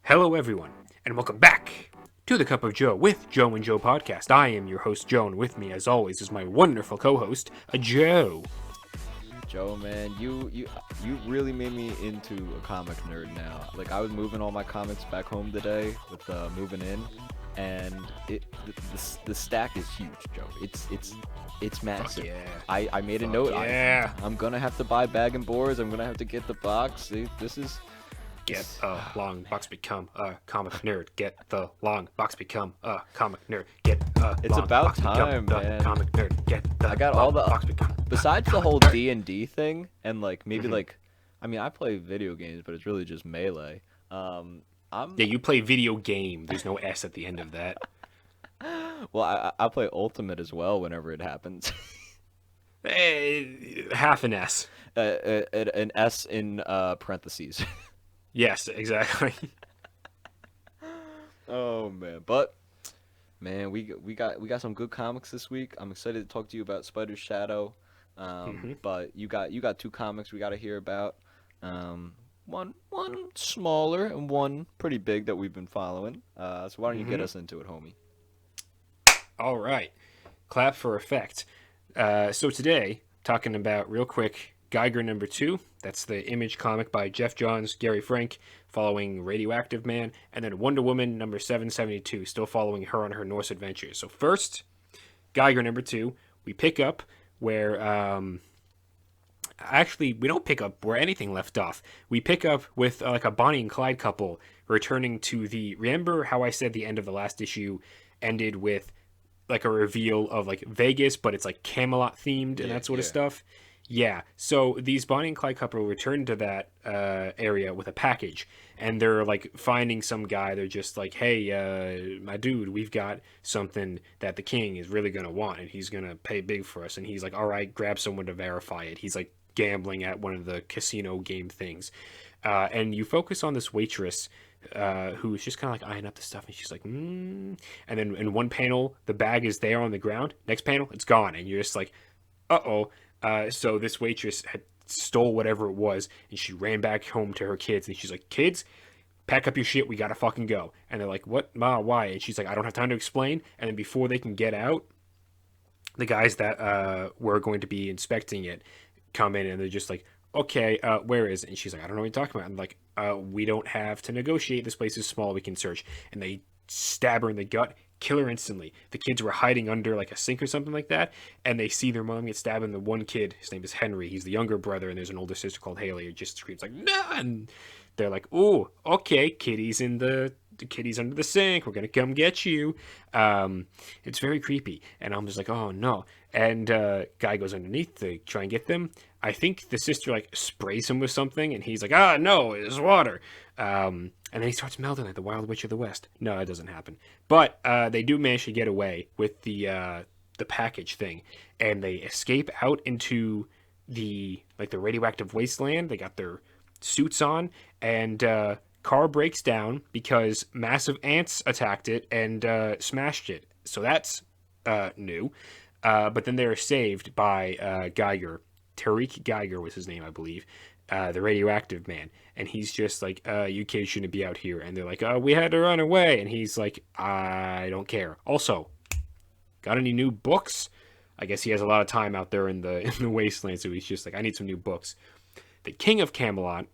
Hello, everyone, and welcome back to the Cup of Joe with Joe and Joe podcast. I am your host, Joe, and with me, as always, is my wonderful co-host, Joe. Joe, man, you really made me into a comic nerd now. Like, I was moving all my comics back home today with moving in, and the stack is huge, Joe. It's massive. Yeah. I made a note. Yeah. I'm gonna have to buy bag and boards. I'm gonna have to get the box. See, this is. Get a long box, become a comic nerd. Get the long box, become a comic nerd. Get a It's long about box, time, become man. the comic nerd. Get the I got long all the box, become besides the whole D&D thing, and like maybe like, I mean, I play video games, but it's really just Melee. I'm Yeah, you play video game. There's no S at the end of that. well, I play Ultimate as well whenever it happens. Half an S. An S in parentheses. Yes, exactly. Oh man, but man, we got some good comics this week. I'm excited to talk to you about Spider's Shadow. But you got two comics we got to hear about. One smaller and one pretty big that we've been following. So why don't you get us into it, homie? All right. Clap for effect. So today, talking about real quick Geiger number 2. That's the Image comic by Jeff Johns, Gary Frank, following Radioactive Man, and then Wonder Woman number 772, still following her on her Norse adventures. So first, Geiger number 2, we pick up where actually we don't pick up where anything left off. We pick up with like a Bonnie and Clyde couple returning to the. Remember how I said the end of the last issue ended with like a reveal of like Vegas, but it's like Camelot themed and that sort of stuff. Yeah, so these Bonnie and Clyde couple return to that area with a package, and they're like finding some guy. They're just like, hey, my dude, we've got something that the king is really going to want, and he's going to pay big for us. And he's like, all right, grab someone to verify it. He's like gambling at one of the casino game things. And you focus on this waitress who's just kind of like eyeing up the stuff, and she's like, And then in one panel, the bag is there on the ground. Next panel, it's gone, and you're just like, uh-oh. So this waitress had stole whatever it was, and she ran back home to her kids, and she's like, kids, pack up your shit, we gotta fucking go. And they're like, what, Ma, why? And she's like, I don't have time to explain. And then before they can get out, the guys that were going to be inspecting it come in, and they're just like, okay, where is it? And she's like, I don't know what you're talking about. I'm like, we don't have to negotiate. This place is small. We can search. And they stab her in the gut, kill her instantly. The kids were hiding under like a sink or something like that, and they see their mom get stabbed. And the one kid, his name is Henry, he's the younger brother, and there's an older sister called Haley, who just screams like, no! And they're like, oh, okay, kitty's under the sink, we're gonna come get you. It's very creepy, and I'm just like, oh no. And guy goes underneath to try and get them. I think the sister like sprays him with something, and he's like, no, it's water. And then he starts melting like the Wild Witch of the West. No, that doesn't happen. But they do manage to get away with the package thing, and they escape out into the radioactive wasteland. They got their suits on, and car breaks down because massive ants attacked it and smashed it. So that's new. But then they're saved by Geiger. Tariq Geiger was his name, I believe. The radioactive man. And he's just like, you kids shouldn't be out here. And they're like, we had to run away. And he's like, I don't care. Also, got any new books? I guess he has a lot of time out there in the wasteland, so he's just like, I need some new books. The king of Camelot,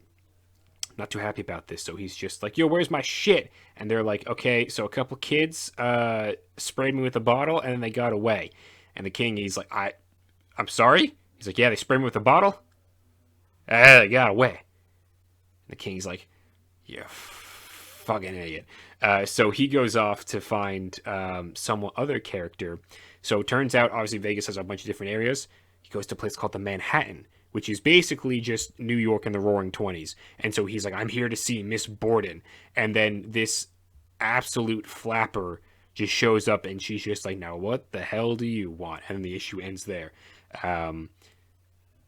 not too happy about this, so he's just like, yo, where's my shit? And they're like, okay, so a couple kids sprayed me with a bottle, and then they got away. And the king, he's like, I'm sorry? He's like, yeah, they sprayed me with a bottle? They got away. And the king's like, you fucking idiot. So he goes off to find some other character. So it turns out, obviously, Vegas has a bunch of different areas. He goes to a place called the Manhattan, which is basically just New York in the Roaring 20s. And so he's like, I'm here to see Miss Borden. And then this absolute flapper just shows up, and she's just like, now what the hell do you want? And the issue ends there.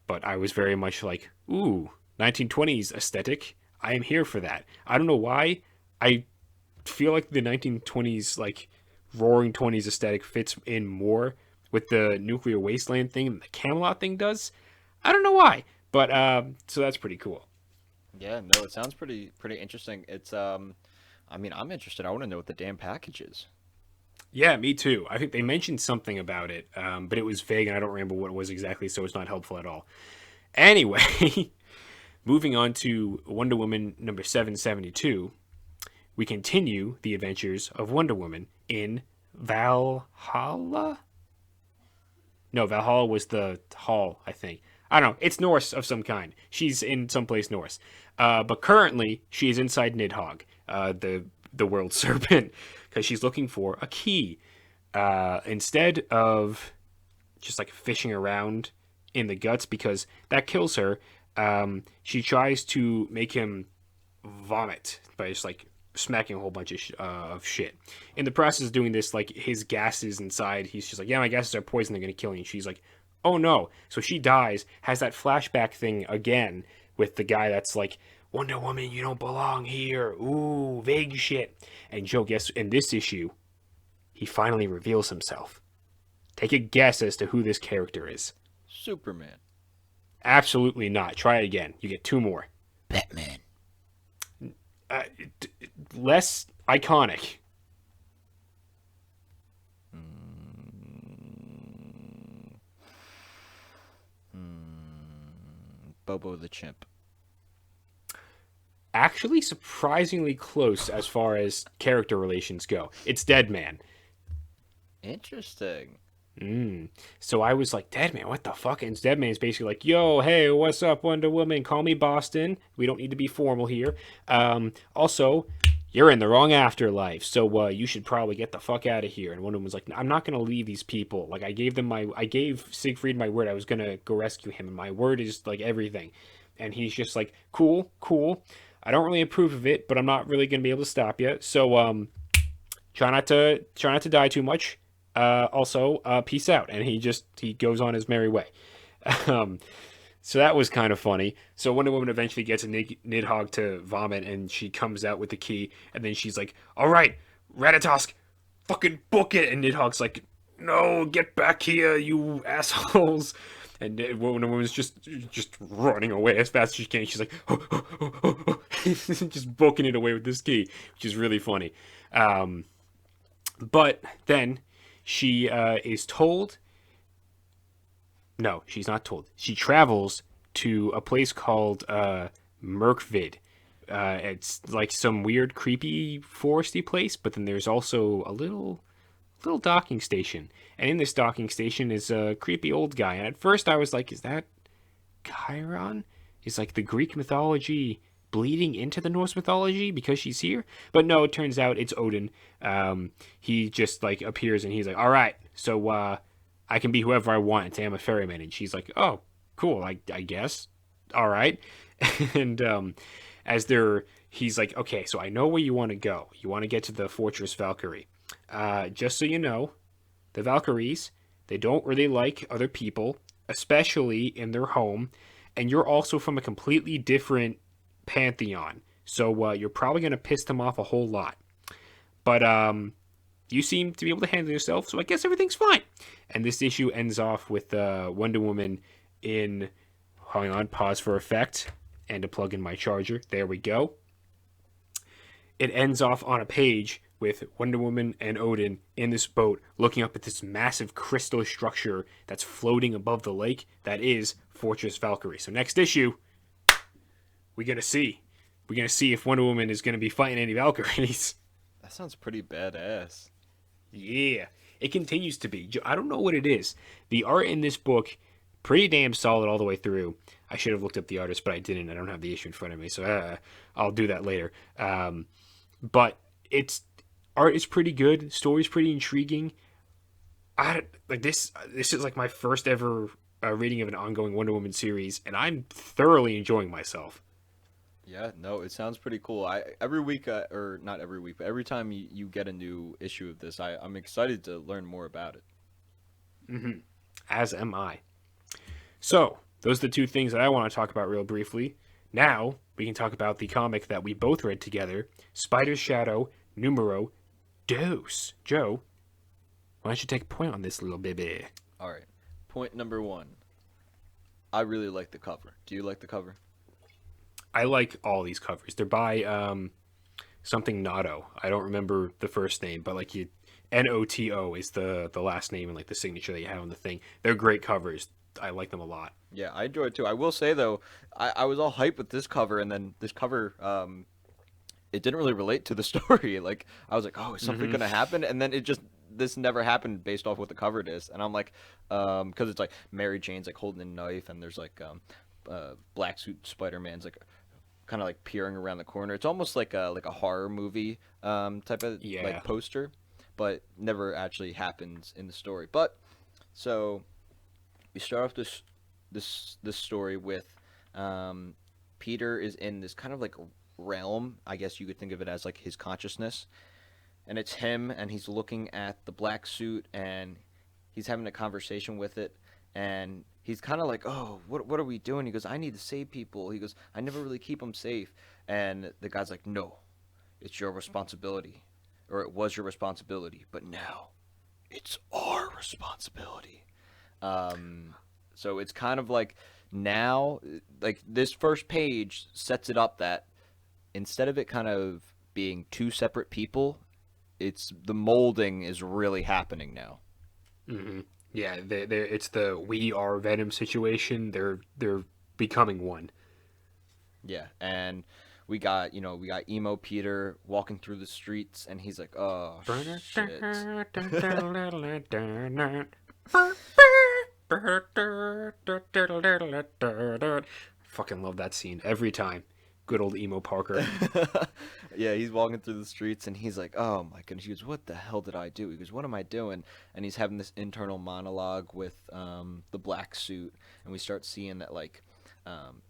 But I was very much like, ooh, 1920s aesthetic. I am here for that. I don't know why. I feel like the 1920s, like, Roaring 20s aesthetic fits in more with the nuclear wasteland thing than the Camelot thing does. I don't know why, but so that's pretty cool. Yeah, no, it sounds pretty interesting. It's I mean, I'm interested. I want to know what the damn package is. Yeah, me too. I think they mentioned something about it, but it was vague and I don't remember what it was exactly, so it's not helpful at all. Anyway, moving on to Wonder Woman number 772, we continue the adventures of Wonder Woman in Valhalla? No, Valhalla was the hall, I think. I don't know. It's Norse of some kind. She's in someplace Norse. But currently, she is inside Nidhogg, the world serpent, because she's looking for a key. Instead of just like fishing around in the guts, because that kills her, she tries to make him vomit by just like smacking a whole bunch of shit. In the process of doing this, like his gases inside, he's just like, yeah, my gases are poison, they're gonna kill me. And she's like, oh no. So she dies, has that flashback thing again with the guy that's like, Wonder Woman, you don't belong here. Ooh, vague shit. And Joe, guess in this issue, he finally reveals himself. Take a guess as to who this character is. Superman. Absolutely not. Try it again. You get two more. Batman. Uh, Less iconic. Bobo the Chimp. Actually, surprisingly close as far as character relations go. It's Deadman. Interesting. So I was like, Deadman, what the fuck? And Deadman's basically like, yo, hey, what's up, Wonder Woman? Call me Boston. We don't need to be formal here. Also, you're in the wrong afterlife, so you should probably get the fuck out of here. And Wonder Woman's like, I'm not gonna leave these people. Like, I gave Siegfried my word. I was gonna go rescue him, and my word is like everything. And he's just like, cool. I don't really approve of it, but I'm not really gonna be able to stop you. So try not to die too much. Also, peace out. And he goes on his merry way. So that was kind of funny. So Wonder Woman eventually gets a Nidhogg to vomit, and she comes out with the key, and then she's like, all right, Ratatosk, fucking book it. And Nidhogg's like, no, get back here, you assholes. And Wonder Woman's just running away as fast as she can. She's like, just booking it away with this key, which is really funny. But then she is told. No, she's not told. She travels to a place called Merkvid. It's like some weird, creepy, foresty place, but then there's also a little docking station. And in this docking station is a creepy old guy. And at first I was like, is that Chiron? Is like the Greek mythology bleeding into the Norse mythology because she's here? But no, it turns out it's Odin. He just like appears and he's like, all right, so I can be whoever I want and say I'm a ferryman. And she's like, oh, cool, I guess. All right. And he's like, okay, so I know where you want to go. You want to get to the Fortress Valkyrie. Just so you know, the Valkyries, they don't really like other people, especially in their home. And you're also from a completely different pantheon. So you're probably going to piss them off a whole lot. But you seem to be able to handle yourself, so I guess everything's fine. And this issue ends off with Wonder Woman in... Hang on, pause for effect. And to plug in my charger. There we go. It ends off on a page with Wonder Woman and Odin in this boat looking up at this massive crystal structure that's floating above the lake that is Fortress Valkyrie. So next issue, we're going to see. We're going to see if Wonder Woman is going to be fighting any Valkyries. That sounds pretty badass. Yeah, it continues to be. I don't know what it is. The art in this book, pretty damn solid all the way through. I should have looked up the artist, but I didn't. I don't have the issue in front of me, so I'll do that later. But art is pretty good. Story's pretty intriguing. This is like my first ever reading of an ongoing Wonder Woman series, and I'm thoroughly enjoying myself. Yeah, no, it sounds pretty cool. Every week, or not every week, but every time you get a new issue of this, I'm excited to learn more about it. As am I. So, those are the two things that I want to talk about real briefly. Now, we can talk about the comic that we both read together, Spider's Shadow, numero dos. Joe, why don't you take a point on this little baby? All right. Point number one. I really like the cover. Do you like the cover? I like all these covers. They're by something Nato. I don't remember the first name, but like you, Noto is the last name and like the signature that you have on the thing. They're great covers. I like them a lot. Yeah, I enjoy it too. I will say though, I was all hyped with this cover, and then this cover it didn't really relate to the story. Like I was like, oh, is something Hmm. gonna happen? And then it just this never happened based off what the cover is. And I'm like, because it's like Mary Jane's like holding a knife, and there's like black suit Spider Man's like kind of like peering around the corner. It's almost like a horror movie type of Yeah. like poster, but never actually happens in the story. But so we start off this story with um, Peter is in this kind of like realm. I guess you could think of it as like his consciousness, and it's him, and he's looking at the black suit, and he's having a conversation with it, and he's kind of like, "Oh, what are we doing?" He goes, "I need to save people." He goes, "I never really keep them safe," and the guy's like, "No, it's your responsibility, or it was your responsibility, but now it's our responsibility." Um, so it's kind of like now, like this first page sets it up that instead of it kind of being two separate people, it's the molding is really happening now. Hmm. Yeah. It's the we are Venom situation. They're becoming one. Yeah, and we got emo Peter walking through the streets, and he's like, "Oh shit." Fucking love that scene every time. Good old emo Parker. Yeah, he's walking through the streets and he's like, "Oh my goodness." He goes, "What the hell did I do?" He goes, "What am I doing?" And he's having this internal monologue with the black suit, and we start seeing that like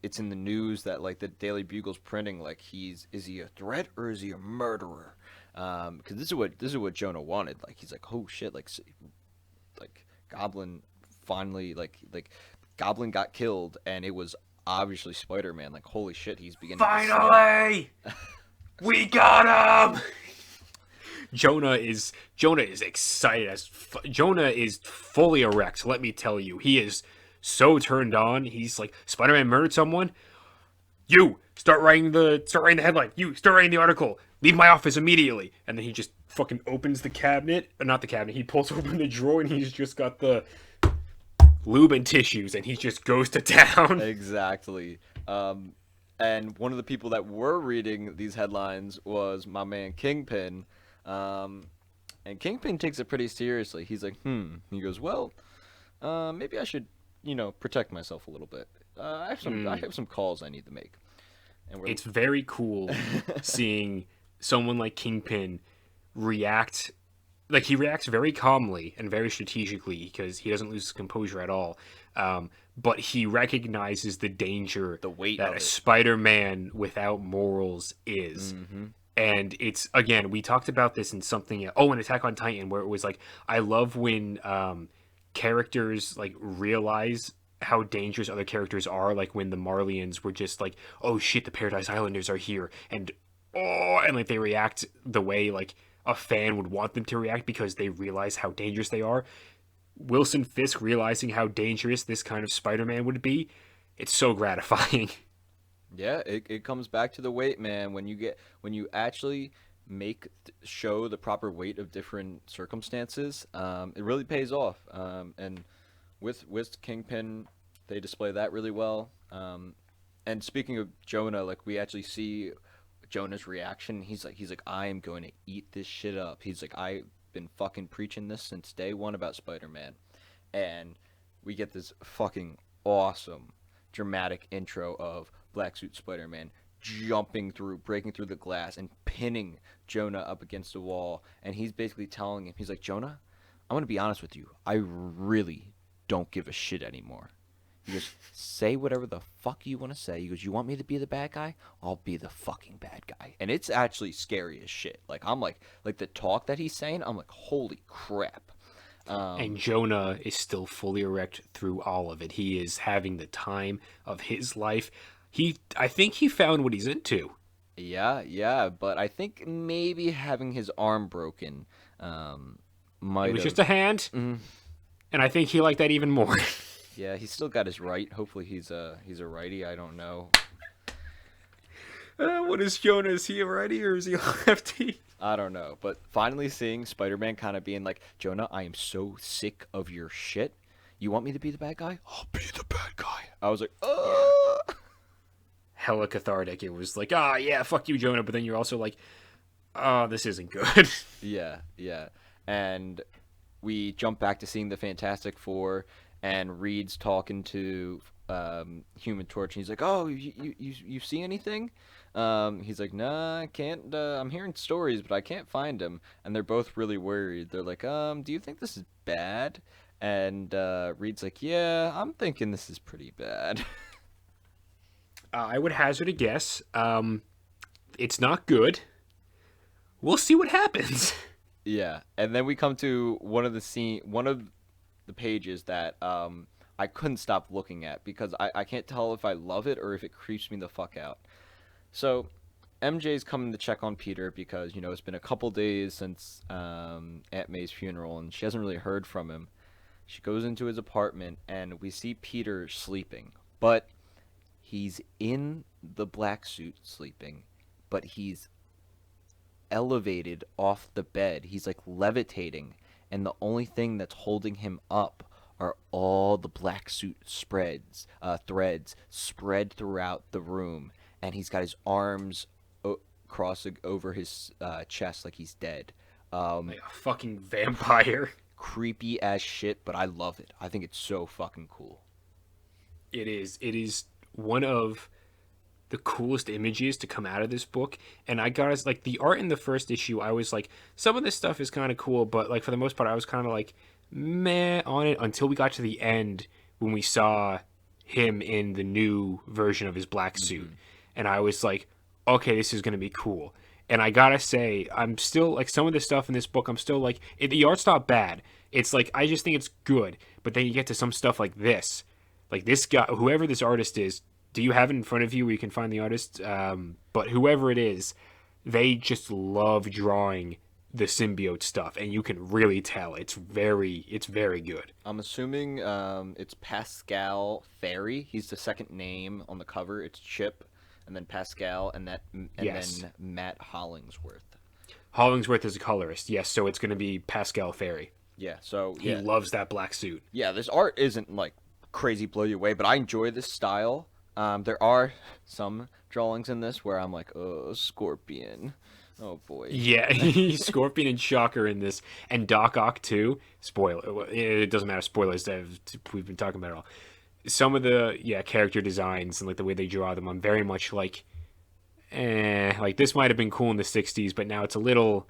it's in the news that like the Daily Bugle's printing like is he a threat or is he a murderer? Because this is what Jonah wanted. Like he's like, "Oh shit!" Like Goblin finally like Goblin got killed, and it was obviously Spider-Man. Like holy shit, he's beginning to snap. Finally, we got him. Jonah is excited Jonah is fully erect. Let me tell you, he is so turned on. He's like, Spider-Man murdered someone. You start writing the headline. You start writing the article. Leave my office immediately. And then he just fucking opens the cabinet, not the cabinet. He pulls open the drawer and he's just got the lube and tissues, and he just goes to town. Exactly. And one of the people that were reading these headlines was my man Kingpin. Um, and Kingpin takes it pretty seriously. He's like, hmm. He goes, well, maybe I should, protect myself a little bit. I have some calls I need to make. And we're It's very cool seeing someone like Kingpin react. Like, he reacts very calmly and very strategically because he doesn't lose his composure at all. But he recognizes the danger the weight that of a it. Spider-Man without morals is. Mm-hmm. And it's, again, we talked about this in something, in Attack on Titan, where it was like, I love when characters like realize how dangerous other characters are, like when the Marlians were just like, oh shit, the Paradise Islanders are here, and like they react the way like a fan would want them to react because they realize how dangerous they are. Wilson Fisk realizing how dangerous this kind of Spider-Man would be, it's so gratifying. Yeah, it comes back to the weight, man. When you actually show the proper weight of different circumstances, it really pays off. And with Kingpin, they display that really well. And speaking of Jonah, like we actually see Jonah's reaction. He's like, I am going to eat this shit up. He's like, I've been fucking preaching this since day one about Spider-Man, and we get this fucking awesome dramatic intro of Black Suit Spider-Man breaking through the glass and pinning Jonah up against the wall. And he's basically telling him, he's like, Jonah, I'm going to be honest with you. I really don't give a shit anymore. He goes, say whatever the fuck you want to say. He goes, you want me to be the bad guy? I'll be the fucking bad guy. And it's actually scary as shit. Like, I'm like the talk that he's saying, I'm like, holy crap. And Jonah is still fully erect through all of it. He is having the time of his life. I think he found what he's into. Yeah, but I think maybe having his arm broken It might was have. just a hand, and I think he liked that even more. Yeah, he's still got his right. Hopefully he's a righty. I don't know. What is Jonah? Is he a righty or is he a lefty? I don't know, but finally seeing Spider-Man kind of being like, Jonah, I am so sick of your shit. You want me to be the bad guy? I'll be the bad guy. I was like, Yeah. oh. Hella cathartic. It was like, ah, yeah, fuck you, Jonah. But then you're also like, oh, this isn't good. Yeah, yeah. And we jump back to seeing the Fantastic Four, and Reed's talking to Human Torch, and he's like, "Oh, you see anything?" He's like, "Nah, I can't. I'm hearing stories, but I can't find him." And they're both really worried. They're like, "Do you think this is bad?" And Reed's like, "Yeah, I'm thinking this is pretty bad." I would hazard a guess. It's not good. We'll see what happens. Yeah, and then we come to one of the pages that I couldn't stop looking at because I can't tell if I love it or if it creeps me the fuck out. So MJ's coming to check on Peter because it's been a couple days since Aunt May's funeral and she hasn't really heard from him. She goes into his apartment and we see Peter sleeping, but he's in the black suit sleeping, but he's elevated off the bed. He's like levitating, and the only thing that's holding him up are all the black suit threads spread throughout the room, and he's got his arms crossing over his chest like he's dead. Like a fucking vampire. Creepy as shit, but I love it. I think it's so fucking cool. It is. It is one of the coolest images to come out of this book. And I got us like the art in the first issue. I was like, some of this stuff is kind of cool, but like for the most part, I was kind of like meh on it until we got to the end when we saw him in the new version of his black suit. And I was like, okay, this is going to be cool. And I gotta say, I'm still like some of the stuff in this book. I'm still like the art's not bad. It's like I just think it's good. But then you get to some stuff like this guy, whoever this artist is. Do you have it in front of you where you can find the artist? But whoever it is, they just love drawing the symbiote stuff, and you can really tell it's very good. I'm assuming it's Pascal Ferry. He's the second name on the cover. It's Chip, and then Pascal, and Yes. then Matt Hollingsworth. Hollingsworth is a colorist, yes. So it's going to be Pascal Ferry. Yeah. So He loves that black suit. yeah. This art isn't like crazy blow you away, but I enjoy this style. There are some drawings in this where I'm like, oh, Scorpion. Oh boy. Yeah, Scorpion and Shocker in this, and Doc Ock too. Spoiler. It doesn't matter. Spoilers. We've been talking about it all. Some of the character designs and like the way they draw them, I'm very much like, like this might have been cool in the '60s, but now it's a little,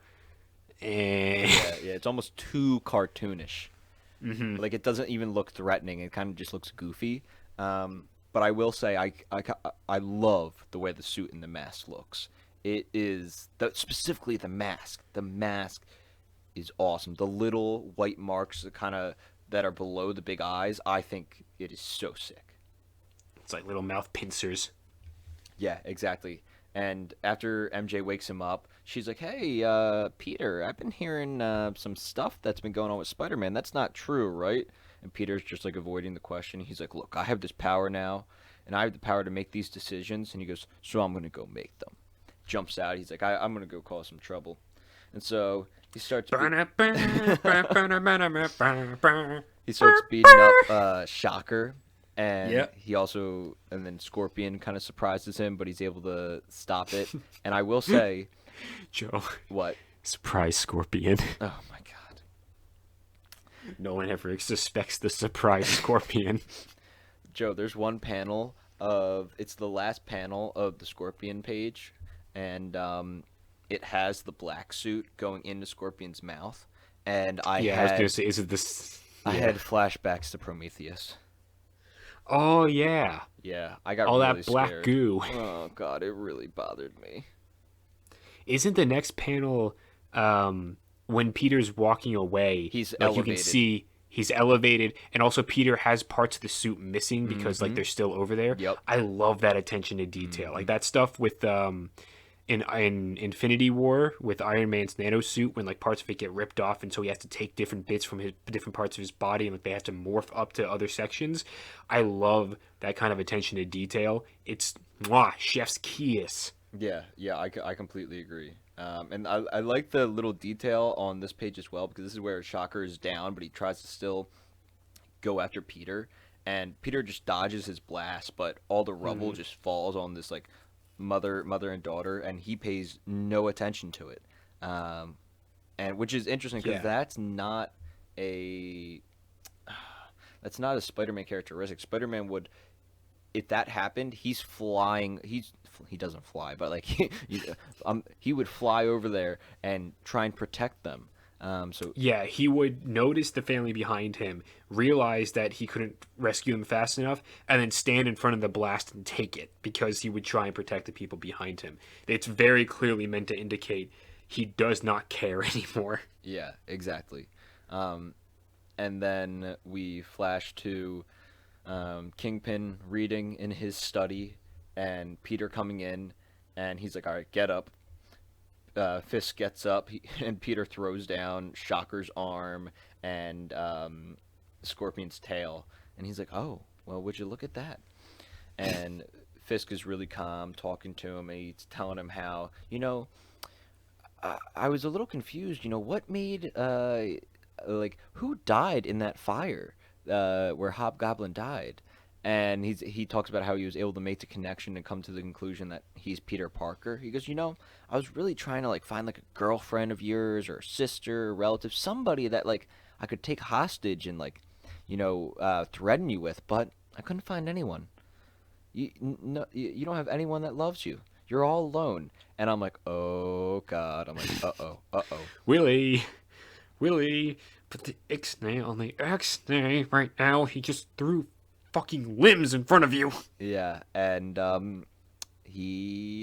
Yeah. It's almost too cartoonish. Like it doesn't even look threatening. It kind of just looks goofy. But I will say I love the way the suit and the mask looks. It is specifically the mask. The mask is awesome. The little white marks that are below the big eyes, I think it is so sick. It's like little mouth pincers. Yeah, exactly. And after MJ wakes him up, she's like, "Hey, Peter, I've been hearing some stuff that's been going on with Spider-Man. That's not true, right?" And Peter's just like avoiding the question. He's like, "Look, I have this power now, and I have the power to make these decisions." And he goes, "So I'm gonna go make them." Jumps out. He's like, I'm gonna go cause some trouble. And so he starts. He starts beating up Shocker, and and then Scorpion kind of surprises him, but he's able to stop it. And I will say, Joe, what? Surprise Scorpion. Oh my god. No one ever suspects the surprise Scorpion. Joe, there's one panel it's the last panel of the Scorpion page, and it has the black suit going into Scorpion's mouth, and I was gonna say, is it this? I had flashbacks to Prometheus. Oh yeah. Yeah, I got all really that black scared. goo. Oh god, it really bothered me. Isn't the next panel when Peter's walking away? He's like elevated. You can see he's elevated, and also Peter has parts of the suit missing because like they're still over there. Yep. I love that attention to detail, like that stuff with in Infinity War with Iron Man's nano suit when like parts of it get ripped off, and so he has to take different bits from his different parts of his body, and like they have to morph up to other sections. I love that kind of attention to detail. It's chef's kiss. Yeah, I completely agree. And I like the little detail on this page as well because this is where Shocker is down, but he tries to still go after Peter, and Peter just dodges his blast, but all the rubble Hmm. just falls on this like mother and daughter, and he pays no attention to it. Um, and which is interesting because Yeah. a that's not a Spider-Man characteristic. Spider-Man would, if that happened, he's flying. He doesn't fly, but like he would fly over there and try and protect them. So Yeah, he would notice the family behind him, realize that he couldn't rescue them fast enough, and then stand in front of the blast and take it because he would try and protect the people behind him. It's very clearly meant to indicate he does not care anymore. yeah, exactly. Um, and then we flash to Kingpin reading in his study, and Peter coming in, and he's like, "All right, get up." Fisk gets up, and Peter throws down Shocker's arm and Scorpion's tail, and he's like, "Oh, well, would you look at that?" And Fisk is really calm, talking to him, and he's telling him how, I was a little confused. What made like who died in that fire where Hobgoblin died? And he talks about how he was able to make the connection and come to the conclusion that he's Peter Parker. He goes, I was really trying to like find like a girlfriend of yours or a sister, or relative, somebody that like I could take hostage and like, threaten you with, but I couldn't find anyone. No, you don't have anyone that loves you. You're all alone. And I'm like, oh God. I'm like, uh-oh, uh-oh. Willie, Willie, put the Ixnay on the Xnay right now. He just threw fucking limbs in front of you. Yeah, and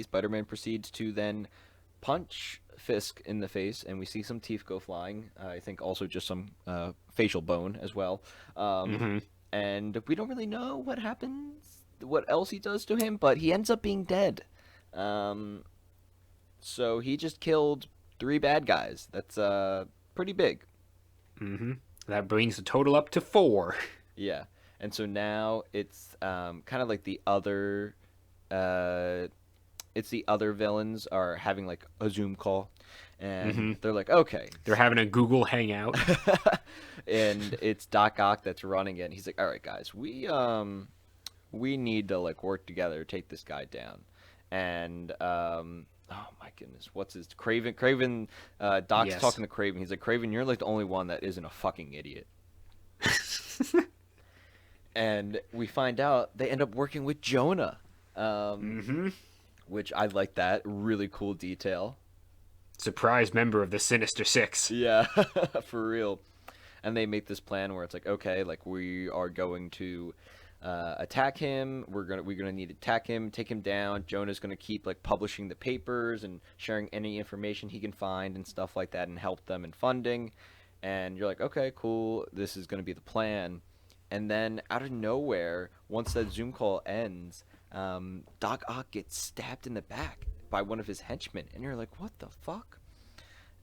Spider-Man proceeds to then punch Fisk in the face, and we see some teeth go flying. I think also just some facial bone as well. Um, Hmm. and we don't really know what happens, what else he does to him, but he ends up being dead. Um, so he just killed three bad guys. That's pretty big. Hmm. That brings the total up to 4. Yeah. And so now it's kind of like uh, the other villains are having like a Zoom call, and Hmm. they're like, okay, They're having a Google Hangout. and it's Doc Ock that's running it. And he's like, all right, guys, we need to like work together to take this guy down, and oh my goodness, what's his Craven? Craven, Doc's Yes. talking to Craven. He's like, Craven, you're like the only one that isn't a fucking idiot. And we find out they end up working with Jonah, um, Hmm. which I like that really cool detail. Surprise member of the Sinister Six. Yeah, for real. And they make this plan where it's like, okay, like we are going to attack him. We're gonna need to attack him, take him down. Jonah's gonna keep like publishing the papers and sharing any information he can find and stuff like that, and help them in funding. And you're like, okay, cool. This is gonna be the plan. And then out of nowhere, once that Zoom call ends, Doc Ock gets stabbed in the back by one of his henchmen, and you're like, what the fuck?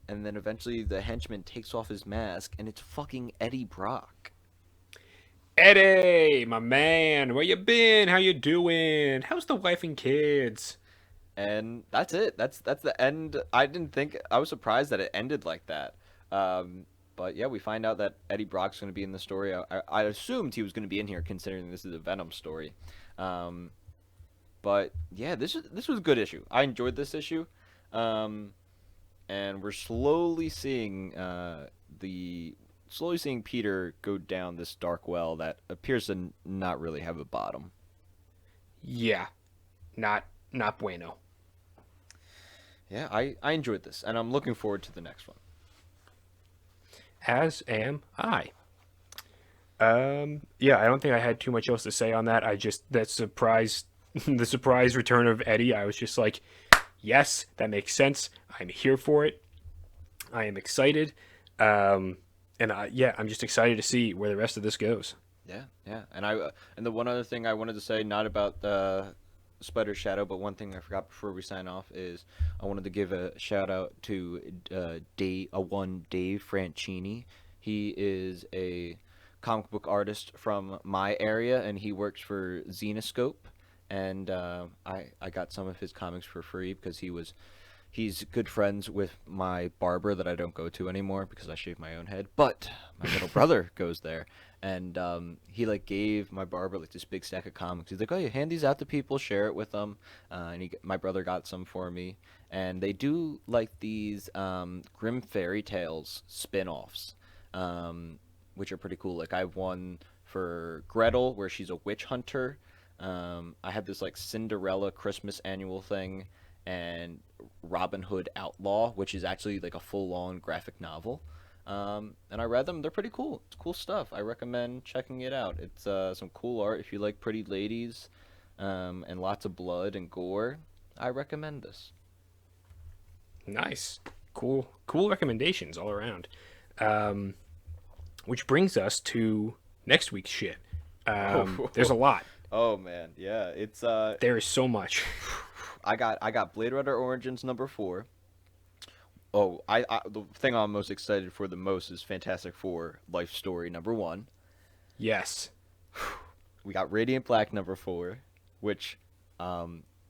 And then eventually the henchman takes off his mask, and it's fucking Eddie Brock. Eddie, my man, where you been? How you doing? How's the wife and kids? And that's it. That's the end. I didn't think I was surprised that it ended like that. But yeah, we find out that Eddie Brock's going to be in the story. I assumed he was going to be in here, considering this is a Venom story. Um, but yeah, this was a good issue. I enjoyed this issue. Um, and we're the slowly seeing Peter go down this dark well that appears to not really have a bottom. Yeah, not not bueno. Yeah, I enjoyed this, and I'm looking forward to the next one. As am I. Yeah, I don't think I had too much else to say on that. I just that surprise, the surprise return of Eddie. I was just like, yes, that makes sense. I'm here for it. I am excited. Yeah, I'm just excited to see where the rest of this goes. Yeah, yeah, and the one other thing I wanted to say, not about Spider Shadow, but one thing I forgot before we sign off is I wanted to give a shout out to Dave Franchini. He is a comic book artist from my area, and he works for Xenoscope. and I got some of his comics for free because he's good friends with my barber that I don't go to anymore because I shave my own head. But my little brother goes there, and he like gave my barber like this big stack of comics. He's like, "Oh, you hand these out to people, share it with them." And my brother got some for me, and they do like these Grimm fairy tales spin-offs, which are pretty cool. Like I have one for Gretel where she's a witch hunter. I have this like Cinderella Christmas annual thing, and Robin Hood Outlaw, which is actually like a full-on graphic novel. And I read them. They're pretty cool. It's cool stuff. I recommend checking it out. It's some cool art. If you like pretty ladies and lots of blood and gore, I recommend this. Nice. Cool recommendations all around. Which brings us to next week's shit. There's a lot. Oh man, yeah. It's There is so much. I got Blade Runner Origins #4. Oh, the thing I'm most excited for the most is Fantastic Four Life Story #1. Yes. We got Radiant Black #4, which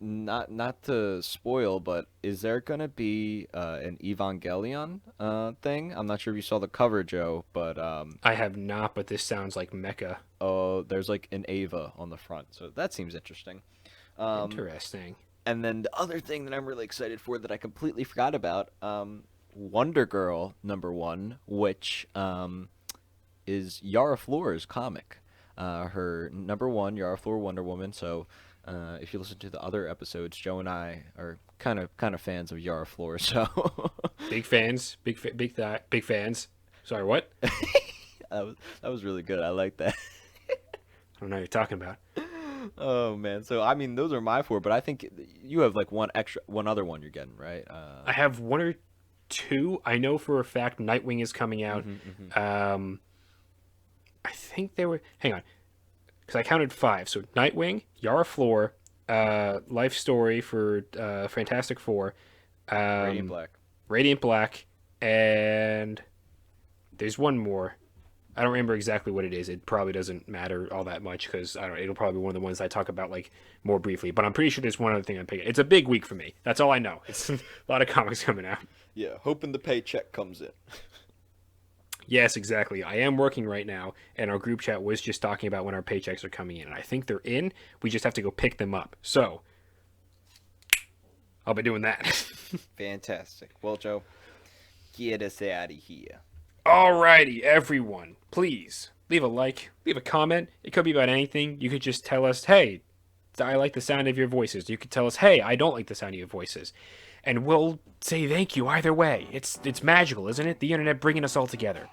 not to spoil, but is there gonna be an Evangelion thing? I'm not sure if you saw the cover, Joe, but I have not, but this sounds like Mecha. oh, there's like an Ava on the front, so that seems interesting. Interesting. And then the other thing that I'm really excited for that I completely forgot about, Wonder Girl #1, which is Yara Flora's comic. Her #1, Yara Flora Wonder Woman. So if you listen to the other episodes, Joe and I are kind of fans of Yara Flora. So Big fans. Big fans. Sorry, what? that was really good. I like that. I don't know what you're talking about. Oh man, so I mean those are my 4, but I think you have like one other one you're getting, right? I have 1 or 2. I know for a fact Nightwing is coming out. I think there were. Hang on, because I counted 5. So Nightwing, Yara Flor, Life Story for Fantastic Four, Radiant Black, and there's one more. I don't remember exactly what it is. It probably doesn't matter all that much because I don't. It'll probably be one of the ones I talk about like more briefly. But I'm pretty sure there's one other thing I'm picking. It's a big week for me. That's all I know. It's a lot of comics coming out. Yeah, hoping the paycheck comes in. Yes, exactly. I am working right now, and our group chat was just talking about when our paychecks are coming in. And I think they're in. We just have to go pick them up. So I'll be doing that. Fantastic. Well, Joe, get us out of here. Alrighty, everyone. Please leave a like, leave a comment. It could be about anything. You could just tell us, hey, I like the sound of your voices. You could tell us, hey, I don't like the sound of your voices. And we'll say thank you either way. It's magical, isn't it? The internet bringing us all together.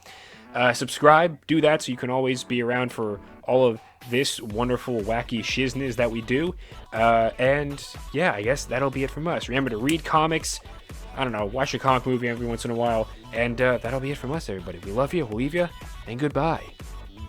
Subscribe, do that so you can always be around for all of this wonderful, wacky shizness that we do. And yeah, I guess that'll be it from us. Remember to read comics. I don't know, watch a comic movie every once in a while. And that'll be it from us, everybody. We love you, we'll leave you, and goodbye.